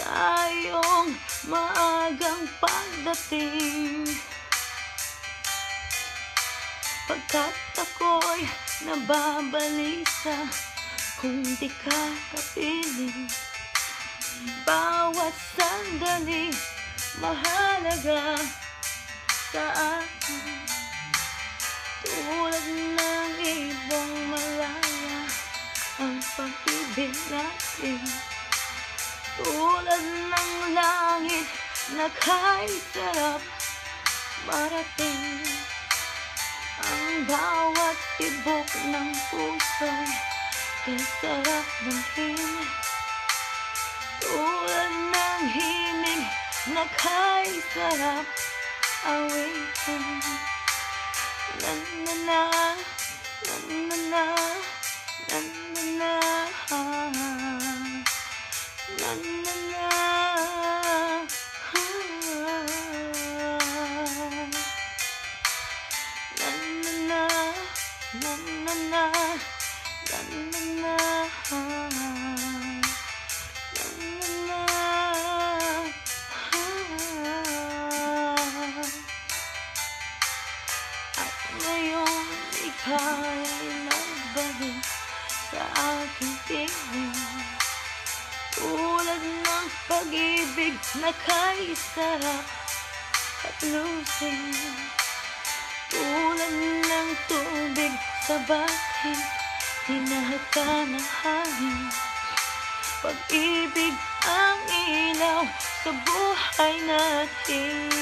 sa iyong maagang pagdating, pagkat ako'y nababalisa kung di ka kapiling. Bawat sandali mahalaga sa akin, tulad ng ibong malaya ang pag-ibig natin, tulad ng langit na kahit sarap marating. Ang bawat tibok ng puso'y kasarap ng himig, tulad ng himig na kahit sarap awitin. Na na na, na na na, na na na, na na na, na na na, na na na, at ngayon ika'y nagbalik sa aking tingin, tulad ng pag-ibig na kahit sarap at lusing, tulad ng tubig sa batin, hinahata ng hangin. Pag-ibig ang ilaw sa buhay natin.